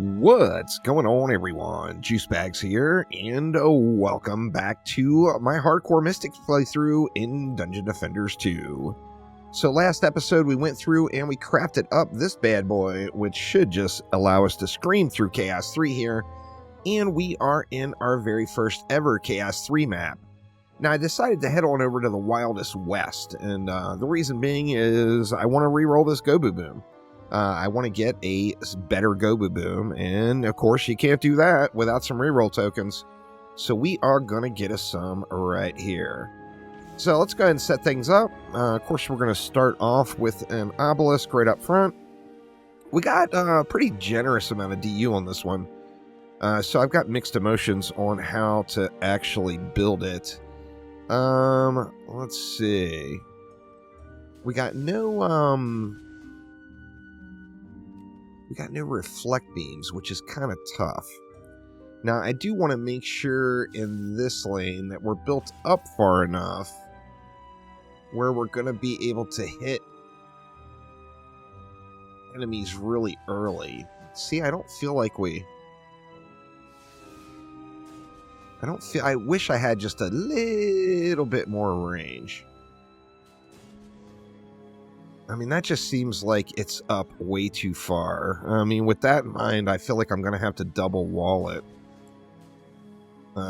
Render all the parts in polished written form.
What's going on, everyone? Juicebags here, and welcome back to my Hardcore Mystics playthrough in Dungeon Defenders 2. So last episode we went through and we crafted up this bad boy, which should just allow us to scream through Chaos 3 here, and we are in our very first ever Chaos 3 map. Now I decided to head on over to the Wildest West, and the reason being is I want to re-roll this Gobu Boom. I want to get a better Gobu Boom, and of course you can't do that without some reroll tokens. So we are going to get us some right here. So let's go ahead and set things up. Of course we're going to start off with an obelisk right up front. We got a pretty generous amount of DU on this one. So I've got mixed emotions on how to actually build it. Let's see. We got no reflect beams, which is kind of tough. Now, I do want to make sure in this lane that we're built up far enough where we're going to be able to hit enemies really early. See, I don't feel like I wish I had just a little bit more range. I mean, that just seems like it's up way too far. I mean, with that in mind, I feel like I'm going to have to double wall it.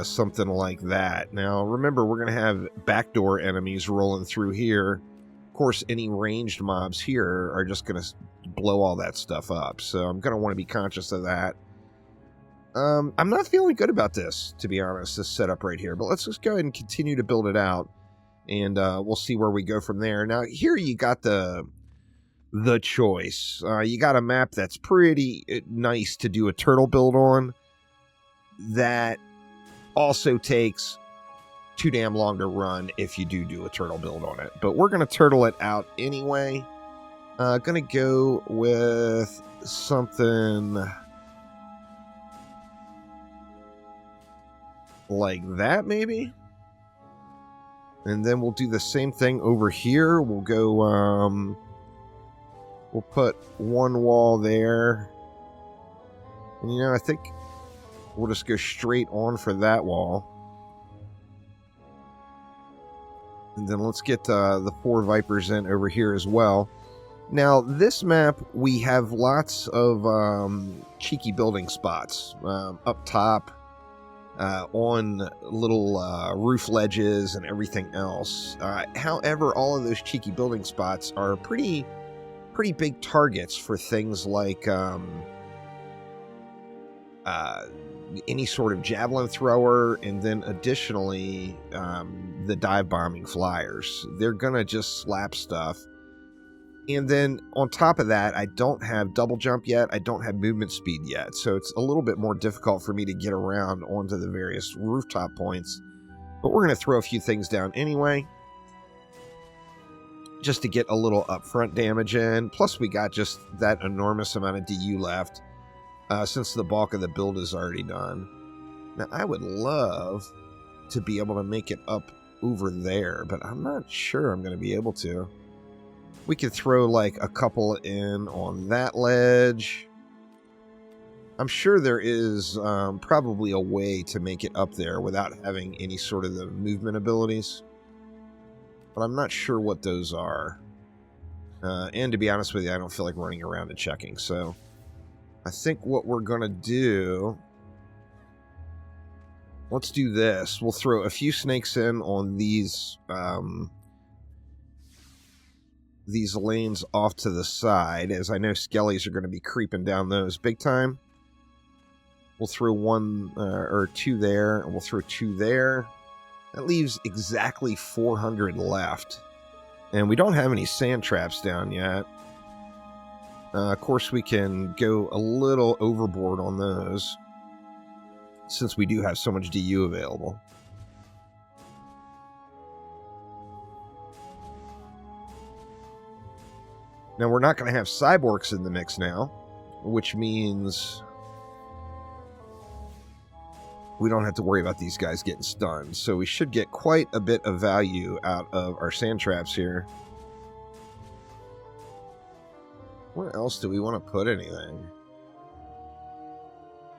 Something like that. Now, remember, we're going to have backdoor enemies rolling through here. Of course, any ranged mobs here are just going to blow all that stuff up. So I'm going to want to be conscious of that. I'm not feeling good about this, to be honest, this setup right here. But let's just go ahead and continue to build it out. And we'll see where we go from there. Now, here you got the choice. You got a map that's pretty nice to do a turtle build on. That also takes too damn long to run if you do a turtle build on it. But we're going to turtle it out anyway. Going to go with something like that, maybe? And then we'll do the same thing over here. We'll go, we'll put one wall there. And, you know, I think we'll just go straight on for that wall. And then let's get the 4 Vipers in over here as well. Now, this map, we have lots of cheeky building spots up top. On little roof ledges and everything else. However, all of those cheeky building spots are pretty big targets for things like any sort of javelin thrower, and then additionally the dive bombing flyers. They're gonna just slap stuff. And then on top of that, I don't have double jump yet. I don't have movement speed yet. So it's a little bit more difficult for me to get around onto the various rooftop points. But we're going to throw a few things down anyway, just to get a little upfront damage in. Plus we got just that enormous amount of DU left, since the bulk of the build is already done. Now I would love to be able to make it up over there, but I'm not sure I'm going to be able to. We could throw like a couple in on that ledge. I'm sure there is probably a way to make it up there without having any sort of the movement abilities. But I'm not sure what those are. And to be honest with you, I don't feel like running around and checking. So I think what we're going to do... Let's do this. We'll throw a few snakes in on these lanes off to the side, as I know skellies are going to be creeping down those big time. We'll throw one or two there, and we'll throw 2 there. That leaves exactly 400 left. And we don't have any sand traps down yet. Of course, we can go a little overboard on those, since we do have so much DU available. Now, we're not going to have cyborgs in the mix now, which means we don't have to worry about these guys getting stunned. So we should get quite a bit of value out of our sand traps here. Where else do we want to put anything?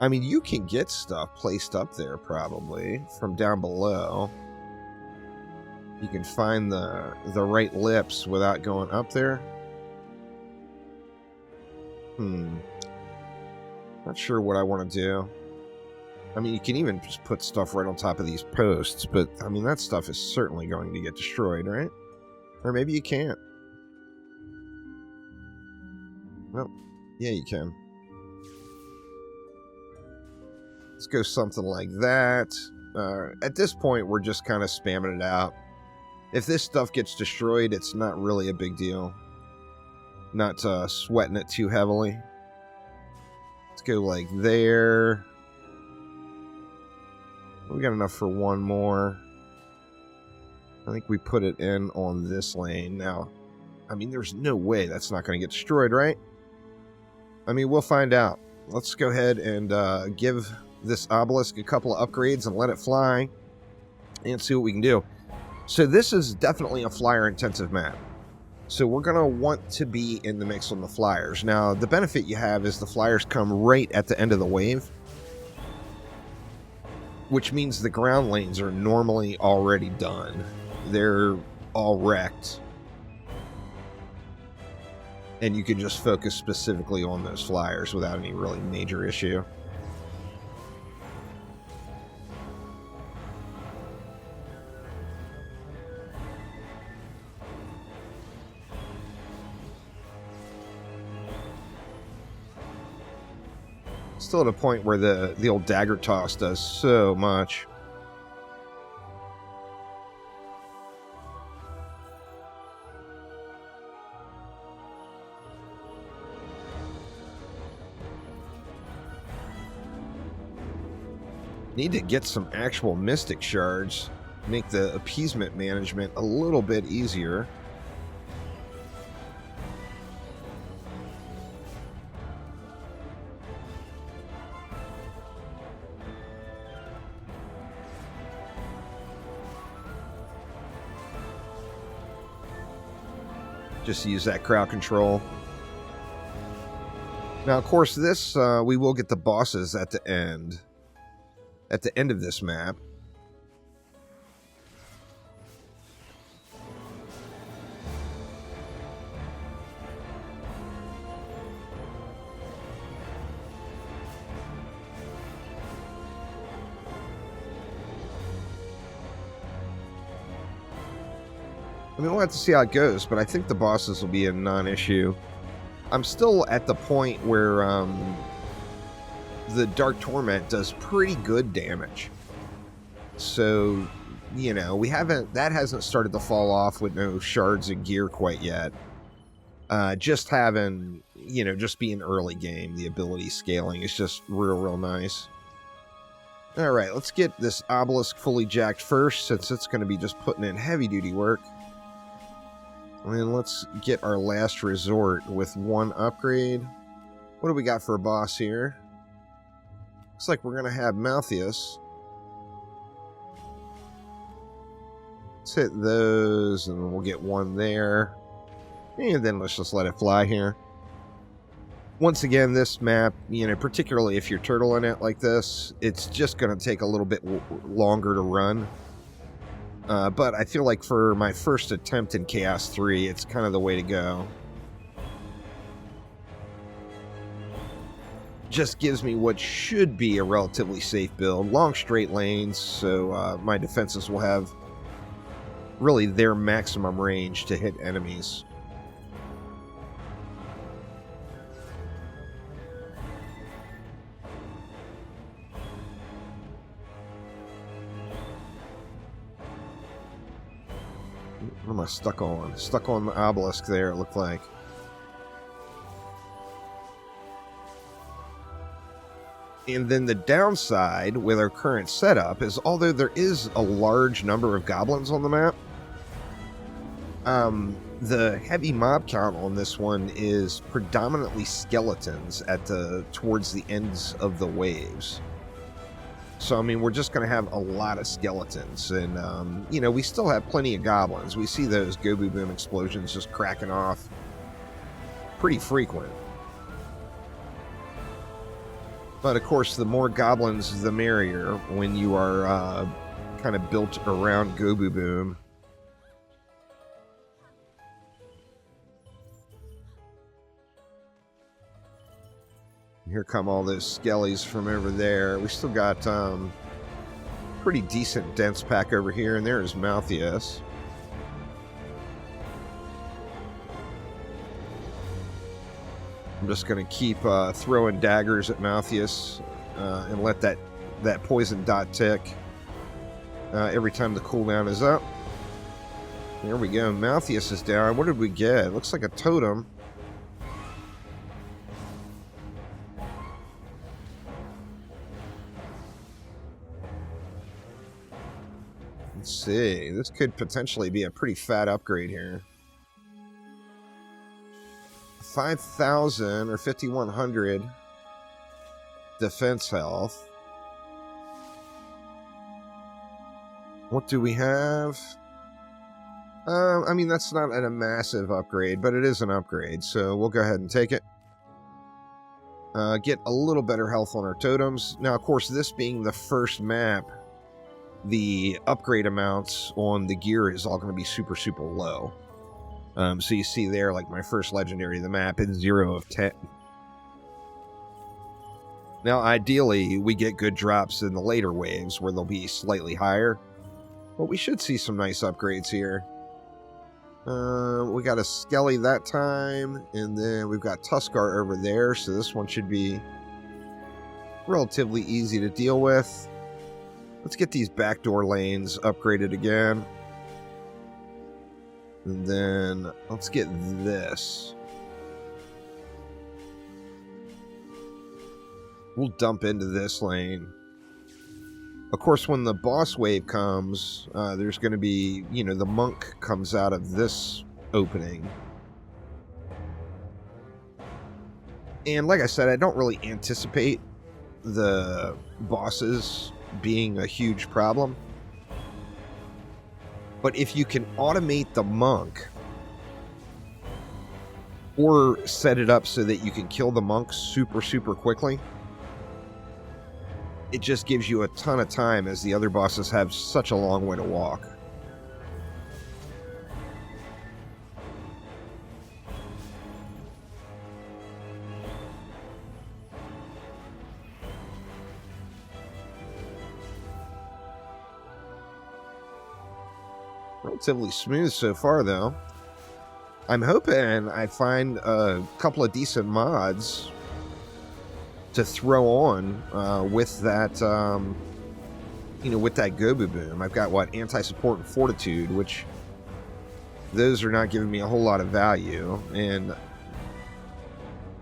I mean, you can get stuff placed up there probably from down below. You can find the right lips without going up there. Not sure what I want to do. I mean, you can even just put stuff right on top of these posts, but I mean, that stuff is certainly going to get destroyed, right? Or maybe you can't. Well, yeah, you can. Let's go something like that. At this point, we're just kind of spamming it out. If this stuff gets destroyed, it's not really a big deal. Not sweating it too heavily. Let's go like there. We got enough for one more. I think we put it in on this lane. Now, I mean, there's no way that's not going to get destroyed, right? I mean, we'll find out. Let's go ahead and give this obelisk a couple of upgrades and let it fly and see what we can do. So this is definitely a flyer-intensive map. So we're going to want to be in the mix on the flyers. Now, the benefit you have is the flyers come right at the end of the wave, which means the ground lanes are normally already done. They're all wrecked. And you can just focus specifically on those flyers without any really major issue. Still at a point where the old dagger toss does so much. Need to get some actual mystic shards. Make the appeasement management a little bit easier. Just use that crowd control. Now, of course, this we will get the bosses at the end. At the end of this map. I mean, we'll have to see how it goes, but I think the bosses will be a non-issue. I'm still at the point where the Dark Torment does pretty good damage. So, you know, that hasn't started to fall off with no shards and gear quite yet. Just having, you know, just being early game, the ability scaling is just real nice. Alright, let's get this obelisk fully jacked first, since it's going to be just putting in heavy-duty work. And then let's get our last resort with one upgrade. What do we got for a boss here? Looks like we're going to have Malthius. Let's hit those, and we'll get one there. And then let's just let it fly here. Once again, this map, you know, particularly if you're turtling it like this, it's just going to take a little bit longer to run. But I feel like for my first attempt in Chaos 3, it's kind of the way to go. Just gives me what should be a relatively safe build. Long straight lanes, so my defenses will have really their maximum range to hit enemies. What am I stuck on? Stuck on the obelisk there, it looked like. And then the downside with our current setup is, although there is a large number of goblins on the map, the heavy mob count on this one is predominantly skeletons towards the ends of the waves. So, I mean, we're just going to have a lot of skeletons. And, you know, we still have plenty of goblins. We see those go-boo-boom explosions just cracking off pretty frequent. But of course, the more goblins, the merrier when you are kind of built around Gobu Boom. Here come all those skellies from over there. We still got pretty decent dense pack over here, and there's Malthius. I'm just going to keep throwing daggers at Malthius and let that poison dot tick every time the cooldown is up. There we go. Malthius is down. What did we get? It looks like a totem. Let's see. This could potentially be a pretty fat upgrade here. 5,000 or 5,100 defense health. What do we have? I mean, that's not a massive upgrade, but it is an upgrade, so we'll go ahead and take it. Get a little better health on our totems. Now, of course, this being the first map, the upgrade amounts on the gear is all going to be super, super low. So you see there, like my first legendary of the map, it's 0 of 10. Now, ideally, we get good drops in the later waves where they'll be slightly higher. But we should see some nice upgrades here. We got a Skelly that time, and then we've got Tuskar over there, so this one should be relatively easy to deal with. Let's get these backdoor lanes upgraded again. And then let's get this. We'll dump into this lane. Of course, when the boss wave comes, there's going to be, you know, the monk comes out of this opening. And like I said, I don't really anticipate the bosses being a huge problem. But if you can automate the monk, or set it up so that you can kill the monk super, super quickly, it just gives you a ton of time, as the other bosses have such a long way to walk. Relatively smooth so far, though. I'm hoping I find a couple of decent mods to throw on with that, you know, with that Gobu Boom. I've got, what, Anti-Support and Fortitude, which those are not giving me a whole lot of value. And,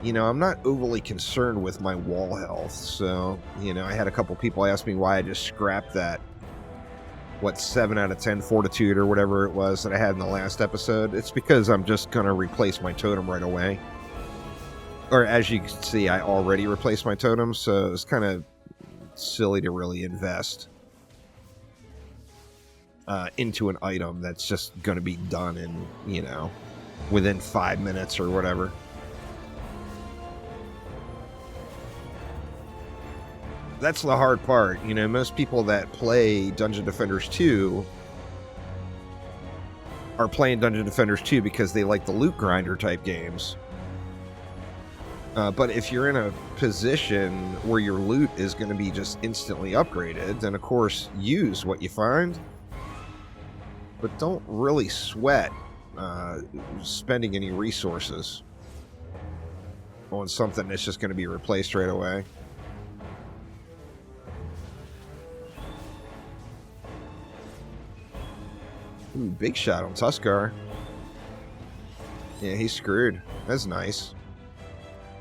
you know, I'm not overly concerned with my wall health. So, you know, I had a couple people ask me why I just scrapped that, what, 7 out of 10 Fortitude or whatever it was that I had in the last episode. It's because I'm just going to replace my totem right away. Or as you can see, I already replaced my totem, so it's kind of silly to really invest into an item that's just going to be done in, you know, within 5 minutes or whatever. That's the hard part. You know, most people that play Dungeon Defenders 2 are playing Dungeon Defenders 2 because they like the loot grinder type games. But if you're in a position where your loot is going to be just instantly upgraded, then of course use what you find. But don't really sweat spending any resources on something that's just going to be replaced right away. Ooh, big shot on Tuskar. Yeah, he's screwed. That's nice.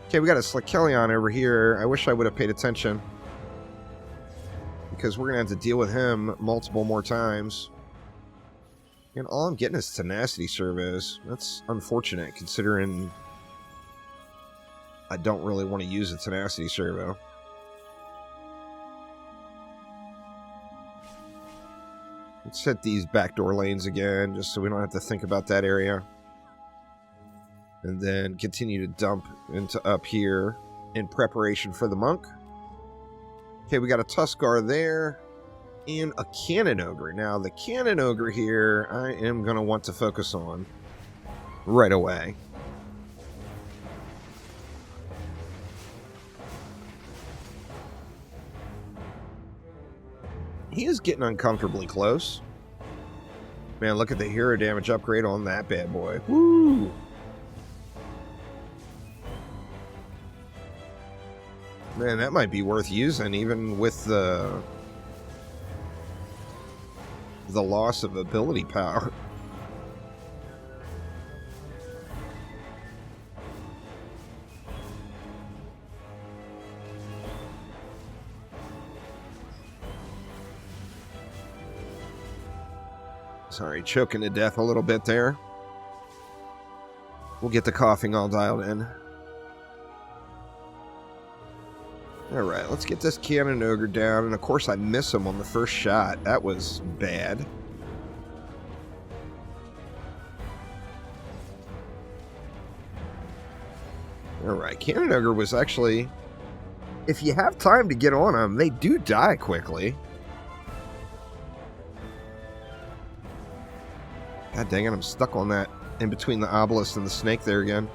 Okay, we got a Slickelion over here. I wish I would have paid attention, because we're going to have to deal with him multiple more times. And all I'm getting is Tenacity Servos. That's unfortunate, considering I don't really want to use a Tenacity Servo. Let's hit these backdoor lanes again, just so we don't have to think about that area. And then continue to dump into up here in preparation for the monk. Okay, we got a Tuskar there. And a Cannon Ogre. Now, the Cannon Ogre here, I am going to want to focus on right away. He is getting uncomfortably close. Man, look at the hero damage upgrade on that bad boy. Woo! Man, that might be worth using, even with the loss of ability power. Sorry, choking to death a little bit there. We'll get the coughing all dialed in. Alright, let's get this Cannon Ogre down. And of course I miss him on the first shot. That was bad. Alright, Cannon Ogre was actually... If you have time to get on them, they do die quickly. God dang it, I'm stuck on that in between the obelisk and the snake there again.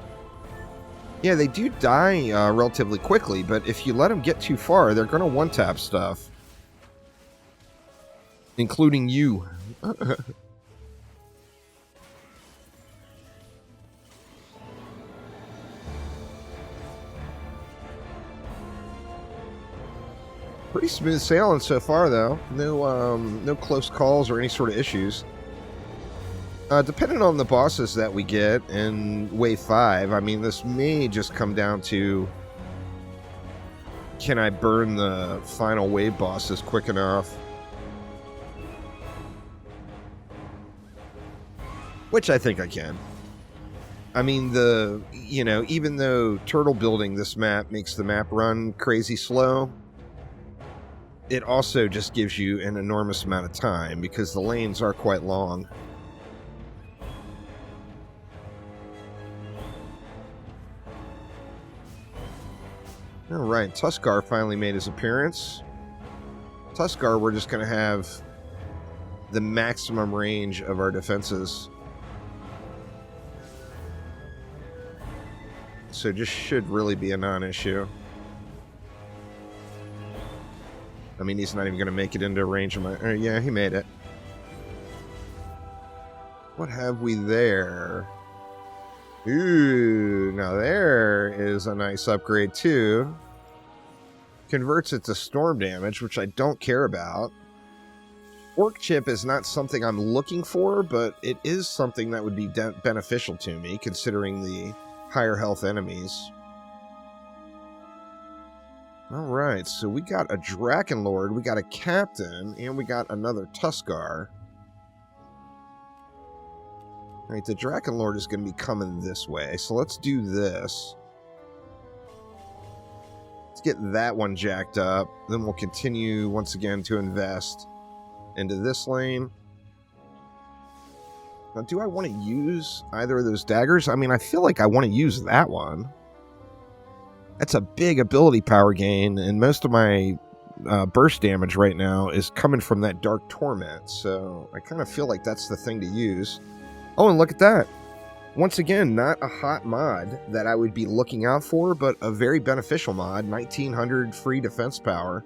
Yeah, they do die relatively quickly, but if you let them get too far, they're going to one-tap stuff. Including you. Pretty smooth sailing so far, though. No close calls or any sort of issues. Depending on the bosses that we get in Wave 5, I mean, this may just come down to... Can I burn the final wave bosses quick enough? Which I think I can. I mean, even though turtle building this map makes the map run crazy slow, it also just gives you an enormous amount of time because the lanes are quite long. Alright, Tuskar finally made his appearance. Tuskar, we're just going to have the maximum range of our defenses. So just should really be a non-issue. I mean, he's not even going to make it into range of my... yeah, he made it. What have we there? Ooh, now there is a nice upgrade too. Converts it to storm damage, which I don't care about. Orc chip is not something I'm looking for, but it is something that would be beneficial to me, considering the higher health enemies. Alright, so we got a Drakenlord, we got a Captain, and we got another Tuskar. Alright, the Drakenlord is going to be coming this way, so let's do this. Let's get that one jacked up, then we'll continue once again to invest into this lane. Now, do I want to use either of those daggers? I mean, I feel like I want to use that one. That's a big ability power gain, and most of my burst damage right now is coming from that Dark Torment, so I kind of feel like that's the thing to use. Oh, and look at that. Once again, not a hot mod that I would be looking out for, but a very beneficial mod. 1900 free defense power.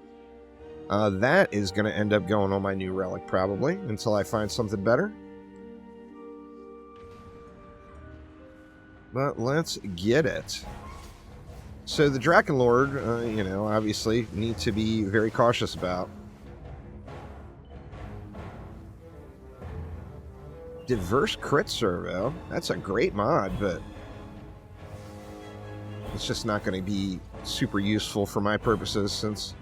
That is going to end up going on my new relic, probably, until I find something better. But let's get it. So the Drakenlord, obviously need to be very cautious about. Diverse crit servo. That's a great mod, but it's just not going to be super useful for my purposes since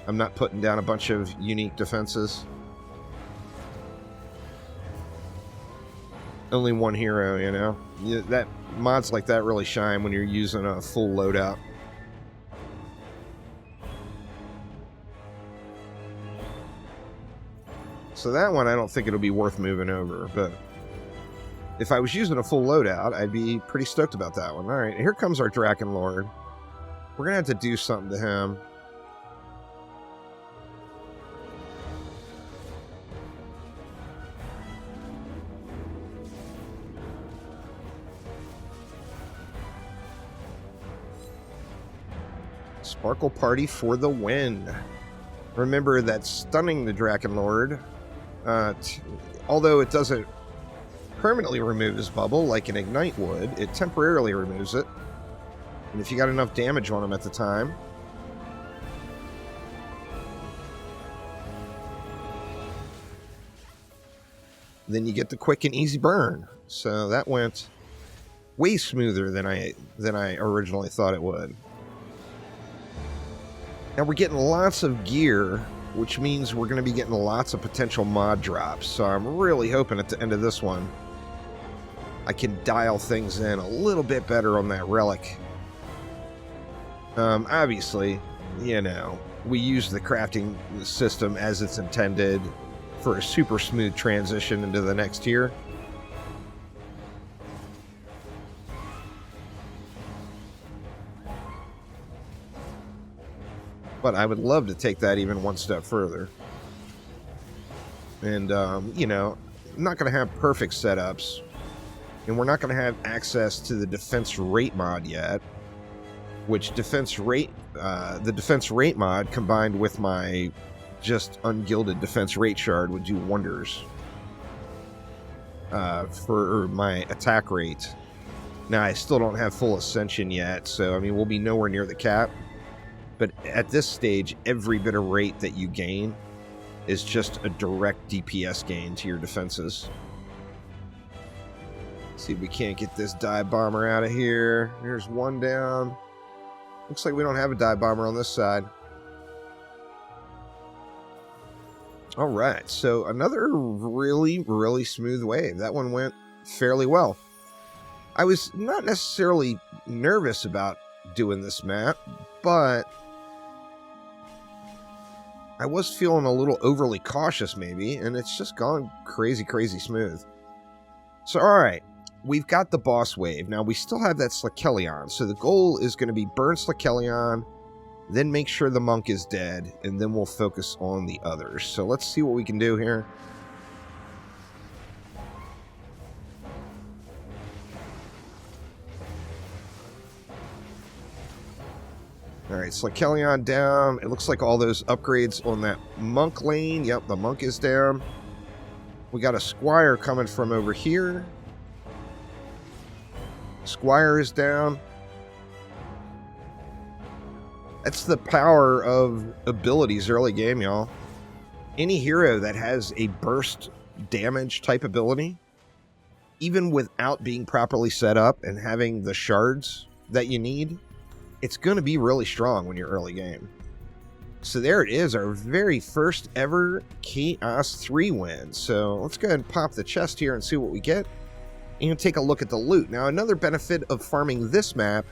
I'm not putting down a bunch of unique defenses. Only one hero, that mods like that really shine when you're using a full loadout. So that one, I don't think it'll be worth moving over, but if I was using a full loadout, I'd be pretty stoked about that one. Alright, here comes our Drakenlord. We're going to have to do something to him. Sparkle Party for the win. Remember that stunning the Drakenlord, although it doesn't permanently remove his bubble like an Ignite would, it temporarily removes it. And if you got enough damage on him at the time, then you get the quick and easy burn. So that went way smoother than I originally thought it would. Now we're getting lots of gear, which means we're going to be getting lots of potential mod drops. So I'm really hoping at the end of this one, I can dial things in a little bit better on that relic. Obviously, you know, we use the crafting system as it's intended for a super smooth transition into the next tier. But I would love to take that even one step further. And, you know, I'm not going to have perfect setups. And we're not going to have access to the defense rate mod yet. Which the defense rate mod combined with my just ungilded defense rate shard would do wonders for my attack rate. Now, I still don't have full ascension yet, so I mean, we'll be nowhere near the cap. But at this stage, every bit of rate that you gain is just a direct DPS gain to your defenses. Let's see if we can't get this dive bomber out of here. There's one down. Looks like we don't have a dive bomber on this side. All right, so another really, really smooth wave. That one went fairly well. I was not necessarily nervous about doing this map, but I was feeling a little overly cautious maybe, and it's just gone crazy, crazy smooth. So, all right, we've got the boss wave. Now, we still have that Slakelion, so the goal is going to be burn Slakelion, then make sure the monk is dead, and then we'll focus on the others. So let's see what we can do here. All right, Slakelion down. It looks like all those upgrades on that monk lane. Yep, the monk is down. We got a squire coming from over here. Squire is down. That's the power of abilities early game, y'all. Any hero that has a burst damage type ability, even without being properly set up and having the shards that you need, it's going to be really strong when you're early game. So there it is, our very first ever Chaos 3 win. So let's go ahead and pop the chest here and see what we get. And take a look at the loot. Now, another benefit of farming this map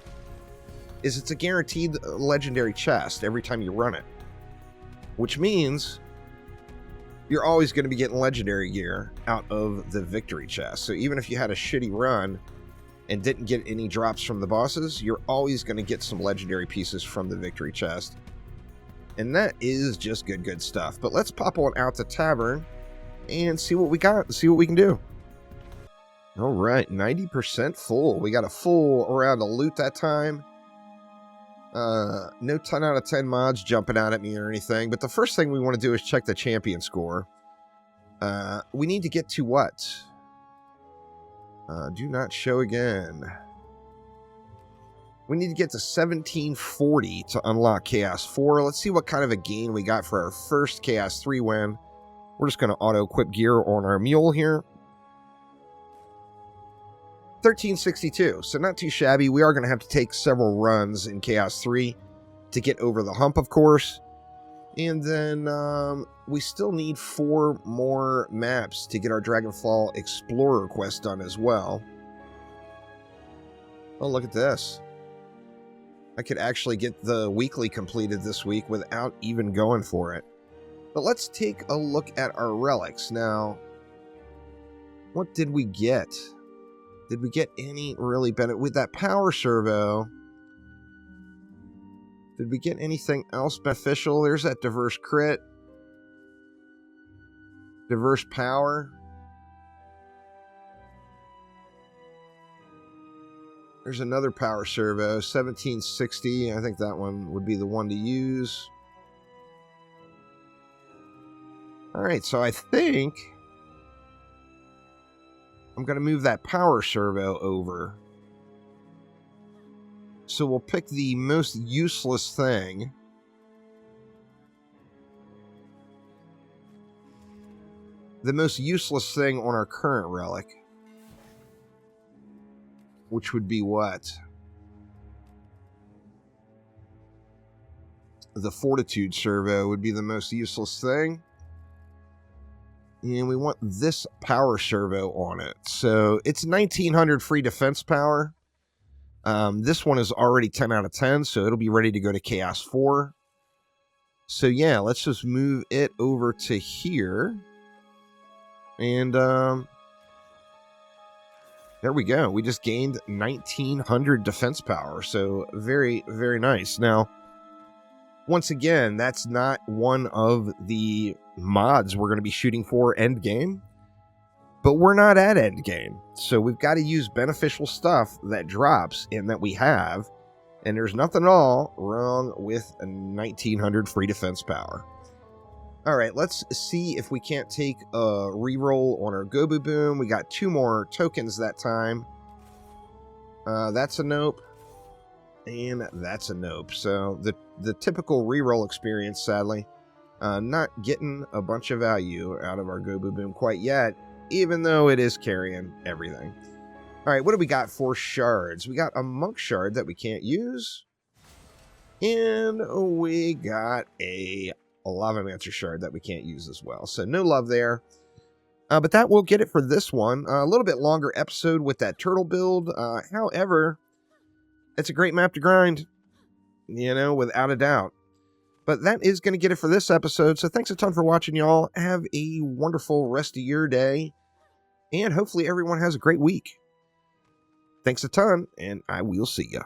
is it's a guaranteed legendary chest every time you run it. Which means you're always going to be getting legendary gear out of the victory chest. So even if you had a shitty run and didn't get any drops from the bosses, you're always going to get some legendary pieces from the victory chest. And that is just good stuff. But let's pop on out the tavern and see what we got and see what we can do. All right, 90% full. We got a full round of loot that time. No 10 out of 10 mods jumping out at me or anything, but the first thing we want to do is check the champion score. We need to get to what? Do not show again. We need to get to 1740 to unlock Chaos 4. Let's see what kind of a gain we got for our first Chaos 3 win. We're just going to auto-equip gear on our mule here. 1362, so not too shabby. We are going to have to take several runs in Chaos 3 to get over the hump, of course. And then we still need 4 more maps to get our Dragonfall Explorer quest done as well. Oh, look at this. I could actually get the weekly completed this week without even going for it. But let's take a look at our relics. Now, what did we get? Did we get any really benefit with that power servo? Did we get anything else beneficial? There's that diverse crit. Diverse power. There's another power servo, 1760. I think that one would be the one to use. All right, so I think I'm going to move that power servo over. So we'll pick the most useless thing. The most useless thing on our current relic. Which would be what? The Fortitude servo would be the most useless thing. And we want this power servo on it. So it's 1900 free defense power. This one is already 10 out of 10, so it'll be ready to go to Chaos 4. So yeah, let's just move it over to here. And there we go. We just gained 1900 defense power. So very, very nice. Now, once again, that's not one of the mods we're going to be shooting for endgame. But we're not at endgame. So we've got to use beneficial stuff that drops and that we have. And there's nothing at all wrong with a 1900 free defense power. All right, let's see if we can't take a reroll on our Gobu Boom. We got 2 more tokens that time. That's a nope. And that's a nope. So the typical reroll experience, sadly. Not getting a bunch of value out of our Gobu Boom quite yet, even though it is carrying everything. All right, what do we got for shards? We got a Monk Shard that we can't use. And we got a Lavamancer Shard that we can't use as well. So no love there. But that will get it for this one. A little bit longer episode with that turtle build. However, it's a great map to grind, you know, without a doubt. But that is going to get it for this episode. So thanks a ton for watching, y'all. Have a wonderful rest of your day. And hopefully everyone has a great week. Thanks a ton, and I will see ya.